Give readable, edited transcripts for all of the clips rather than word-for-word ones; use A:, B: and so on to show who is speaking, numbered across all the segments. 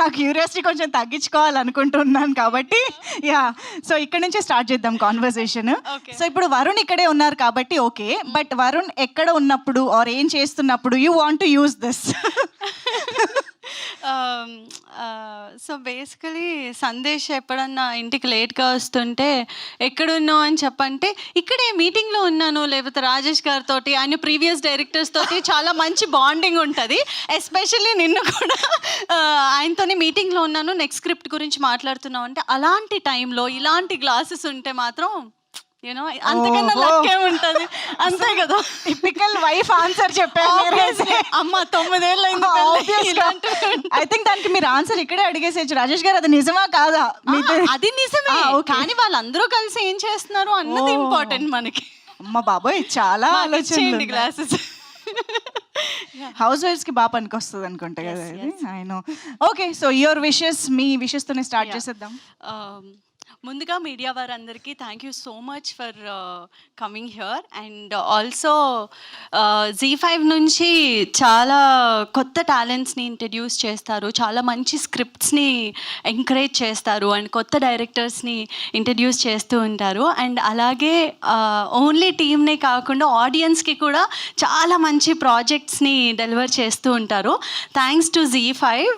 A: నా క్యూరియాసిటీ కొంచెం తగ్గించుకోవాలనుకుంటున్నాను కాబట్టి యా, సో ఇక్కడ నుంచే స్టార్ట్ చేద్దాం కాన్వర్సేషన్. సో ఇప్పుడు వరుణ్ ఇక్కడే ఉన్నారు కాబట్టి ఓకే, బట్ వరుణ్ ఎక్కడ ఉన్నప్పుడు ఆర్ ఏం చేస్తున్నప్పుడు you want to use this?
B: So basically Sandesh ఎప్పుడన్నా ఇంటికి లేట్గా వస్తుంటే ఎక్కడున్నావు అని చెప్పంటే ఇక్కడే మీటింగ్లో ఉన్నాను, లేకపోతే రాజేష్ గారితో ఆయన ప్రీవియస్ డైరెక్టర్స్ తోటి చాలా మంచి బాండింగ్ ఉంటుంది. ఎస్పెషల్లీ నిన్ను కూడా ఆయనతోనే మీటింగ్లో ఉన్నాను, నెక్స్ట్ స్క్రిప్ట్ గురించి మాట్లాడుతున్నావు అంటే అలాంటి టైంలో ఇలాంటి గ్లాసెస్ ఉంటే మాత్రం యూనో అంతకన్నా లక్కే ఉంటుంది, అంతే కదా.
A: టిపికల్ వైఫ్ ఆన్సర్ చెప్పారు.
B: అమ్మ 9 ఏళ్ళు
A: ఐ థింక్ దానికి మీరు ఆన్సర్ ఇక్కడే అడిగేసేయచ్చు. రాజేష్ గారు అది నిజమా కాదా?
B: అది నిజమే, కానీ వాళ్ళందరూ కలిసి ఏం చేస్తున్నారు అన్నది ఇంపార్టెంట్ మనకి.
A: అమ్మ బాబోయ్, చాలా ఆలోచన.
B: గ్లాసెస్
A: హౌస్ వైఫ్స్ కి బాగా పనికొస్తుంది అనుకుంటా కదా ఇది. I know. Okay, so your wishes, me wishes తోనే స్టార్ట్ చేసేద్దాం.
B: ముందుగా మీడియా వారందరికీ thank you so much for coming here. And also Z5 నుంచి చాలా కొత్త టాలెంట్స్ని ఇంట్రడ్యూస్ చేస్తారు, చాలా మంచి స్క్రిప్ట్స్ని ఎంకరేజ్ చేస్తారు అండ్ కొత్త డైరెక్టర్స్ని ఇంట్రడ్యూస్ చేస్తూ ఉంటారు. అండ్ అలాగే ఓన్లీ టీమ్నే కాకుండా ఆడియన్స్కి కూడా చాలా మంచి ప్రాజెక్ట్స్ని డెలివర్ చేస్తూ ఉంటారు. Thanks to Z5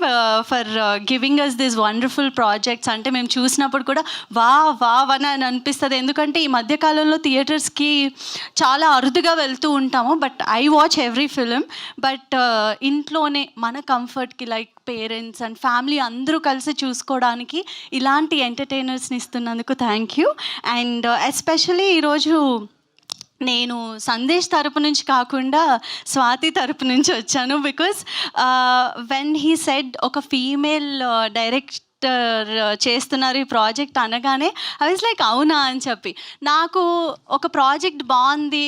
B: for giving us this wonderful projects. అంటే మేము చూసినప్పుడు కూడా వా అని అనిపిస్తుంది, ఎందుకంటే ఈ మధ్యకాలంలో థియేటర్స్కి చాలా అరుదుగా వెళ్తూ ఉంటాము. But I watch every film. But ఇంట్లోనే మన కంఫర్ట్కి లైక్ పేరెంట్స్ అండ్ ఫ్యామిలీ అందరూ కలిసి చూసుకోవడానికి ఇలాంటి ఎంటర్టైనర్స్ని ఇస్తున్నందుకు థ్యాంక్ యూ. అండ్ ఎస్పెషలీ ఈరోజు నేను సందేశ్ తరపు నుంచి కాకుండా స్వాతి తరపు నుంచి వచ్చాను. బికాస్ వెన్ హీ సెడ్ ఒక ఫీమేల్ డైరెక్టర్ చేస్తున్నారు ఈ ప్రాజెక్ట్ అనగానే ఐ వాజ్ లైక్ అవునా అని చెప్పి, నాకు ఒక ప్రాజెక్ట్ బాగుంది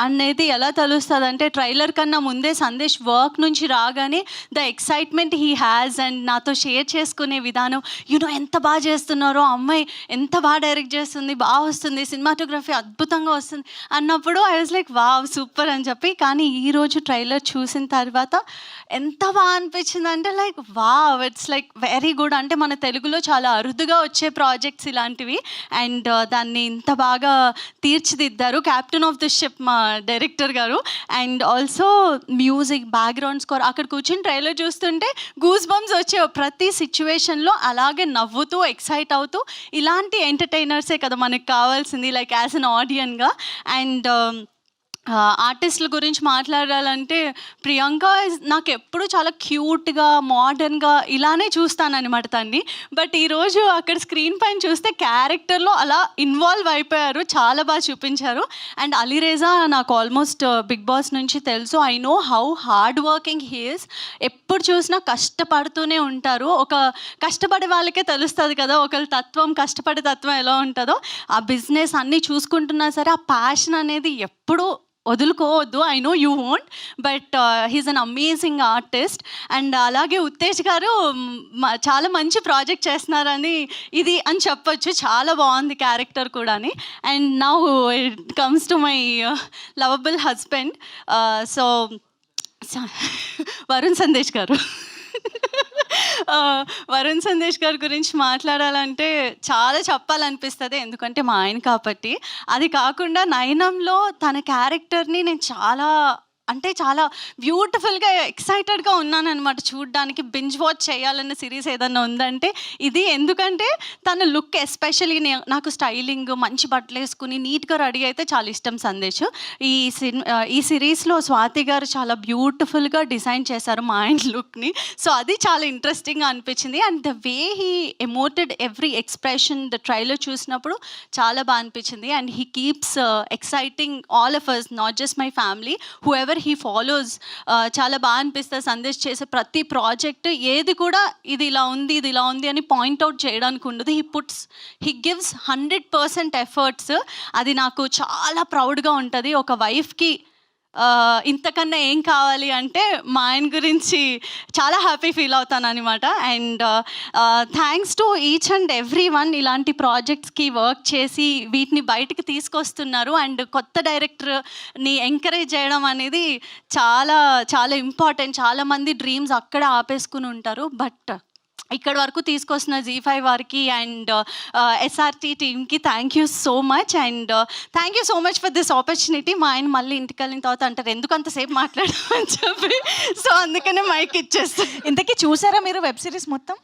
B: అనేది ఎలా తెలుస్తుంది అంటే ట్రైలర్ కన్నా ముందే సందేశ్ వర్క్ నుంచి రాగానే the excitement he has and నాతో షేర్ చేసుకునే విధానం, యూనో ఎంత బాగా చేస్తున్నారో, అమ్మాయి ఎంత బాగా డైరెక్ట్ చేస్తుంది, బాగా వస్తుంది, సినిమాటోగ్రఫీ అద్భుతంగా వస్తుంది అన్నప్పుడు I was like wow super అని చెప్పి. కానీ ఈరోజు ట్రైలర్ చూసిన తర్వాత ఎంత బాగా అనిపించింది అంటే like wow, it's like very good. అంటే మన తెలుగులో చాలా అరుదుగా వచ్చే ప్రాజెక్ట్స్ ఇలాంటివి, అండ్ దాన్ని ఇంత బాగా తీర్చిదిద్దారు క్యాప్టెన్ ఆఫ్ ది షిప్ మా డైరెక్టర్ గారు. And also music, background score, అక్కడ కూర్చొని ట్రైలర్ చూస్తుంటే గూస్ బంప్స్ వచ్చే ప్రతి సిచ్యువేషన్లో అలాగే నవ్వుతూ ఎక్సైట్ అవుతూ ఇలాంటి ఎంటర్టైనర్సే కదా మనకు కావాల్సింది లైక్ యాజ్ అన్ ఆడియన్గా. అండ్ ఆర్టిస్టుల గురించి మాట్లాడాలంటే ప్రియాంక నాకు ఎప్పుడు చాలా క్యూట్గా మోడర్న్గా ఇలానే చూస్తానన్నమాట తన్ని. బట్ ఈరోజు అక్కడ స్క్రీన్ పైన చూస్తే క్యారెక్టర్లో అలా ఇన్వాల్వ్ అయిపోయారు, చాలా బాగా చూపించారు. అండ్ అలీరేజా నాకు ఆల్మోస్ట్ బిగ్ బాస్ నుంచి తెలుసు. I know how hard working he is. ఎప్పుడు చూసినా కష్టపడుతూనే ఉంటారు. ఒక కష్టపడే వాళ్ళకే తెలుస్తుంది కదా ఒకళ్ళ తత్వం, కష్టపడే తత్వం ఎలా ఉంటుందో. ఆ బిజినెస్ అన్నీ చూసుకుంటున్నా సరే ఆ ప్యాషన్ అనేది ఎప్పుడూ వదులుకోవద్దు. I know you won't, but he's an amazing artist. And అలాగే ఉత్తేజ్ గారు చాలా మంచి ప్రాజెక్ట్ చేస్తున్నారని ఇది అని చెప్పొచ్చు, చాలా బాగుంది క్యారెక్టర్ కూడా. And now it comes to my lovable husband, so Varun Sandesh గారు. వరుణ్ సందేశ్ గారి గురించి మాట్లాడాలంటే చాలా చెప్పాలనిపిస్తుంది, ఎందుకంటే మా ఆయన కాబట్టి. అది కాకుండా నయనంలో తన క్యారెక్టర్ని నేను చాలా బ్యూటిఫుల్గా ఎక్సైటెడ్గా ఉన్నాను అనమాట చూడడానికి. బింజ్ వాచ్ చేయాలన్న సిరీస్ ఏదన్నా ఉందంటే ఇది. ఎందుకంటే తన లుక్ ఎస్పెషల్లీ నాకు స్టైలింగ్, మంచి బట్టలు వేసుకుని నీట్గా రెడీ అయితే చాలా ఇష్టం సందేశ్. ఈ సిరీస్లో స్వాతి గారు చాలా బ్యూటిఫుల్గా డిజైన్ చేశారు మా ఆయన లుక్ని. సో అది చాలా ఇంట్రెస్టింగ్గా అనిపించింది. And the way he emoted every expression the trailer చూసినప్పుడు చాలా బాగా అనిపించింది. And he keeps exciting all of us, not just my family, whoever he follows. చాలా బాగా అనిపిస్తుంది సందేశ్ చేసే ప్రతి ప్రాజెక్ట్. ఏది కూడా ఇది ఇలా ఉంది అని పాయింట్అవుట్ చేయడానికి ఉండదు. He gives 100% efforts. అది నాకు చాలా ప్రౌడ్గా ఉంటుంది. ఒక వైఫ్కి ఇంతకన్నా ఏం కావాలి అంటే మా ఆయన గురించి చాలా హ్యాపీ ఫీల్ అవుతాను అనమాట. And thanks to each and every one ఇలాంటి ప్రాజెక్ట్స్కి వర్క్ చేసి వీటిని బయటికి తీసుకొస్తున్నారు. అండ్ కొత్త డైరెక్టర్ని ఎంకరేజ్ చేయడం అనేది చాలా చాలా ఇంపార్టెంట్. చాలామంది డ్రీమ్స్ అక్కడ ఆపేసుకుని ఉంటారు, బట్ ఇక్కడ వరకు తీసుకొస్తున్న Z5 వారికి అండ్ SRT టీమ్కి thank you so much. And thank you so much for this opportunity. మా ఆయన మళ్ళీ ఇంటికి వెళ్ళిన తర్వాత అంటారు ఎందుకు అంతసేపు మాట్లాడమని చెప్పి, సో అందుకనే మైక్ ఇచ్చేస్తాను.
A: ఇంతకీ చూసారా మీరు వెబ్ సిరీస్ మొత్తం?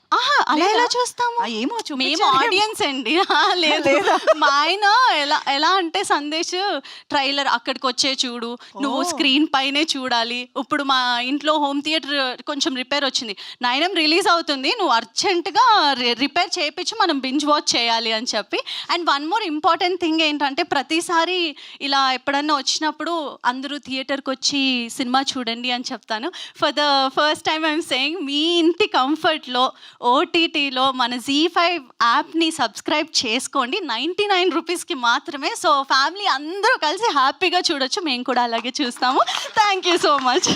B: అలా ఎలా చూస్తాము?
A: ఏమో
B: మేము ఆడియన్స్ అండి. లేదు, మా ఆయన ఎలా అంటే సందేశ్ ట్రైలర్ అక్కడికి వచ్చే చూడు, నువ్వు స్క్రీన్ పైనే చూడాలి. ఇప్పుడు మా ఇంట్లో హోమ్ థియేటర్ కొంచెం రిపేర్ వచ్చింది, 9am రిలీజ్ అవుతుంది, నువ్వు అర్జెంటుగా రిపేర్ చేయించి మనం బింజ్ వాచ్ చేయాలి అని చెప్పి. And one more important thing ఏంటంటే ప్రతిసారి ఇలా ఎప్పుడన్నా వచ్చినప్పుడు అందరూ థియేటర్కి వచ్చి సినిమా చూడండి అని చెప్తాను. For the first time I'm saying, మీ ఇంటి కంఫర్ట్లో OTTలో మన Z5 యాప్ని సబ్స్క్రైబ్ చేసుకోండి. 99 రూపీస్కి మాత్రమే. సో ఫ్యామిలీ అందరూ కలిసి హ్యాపీగా చూడొచ్చు. మేము కూడా అలాగే చూస్తాము. Thank you so much.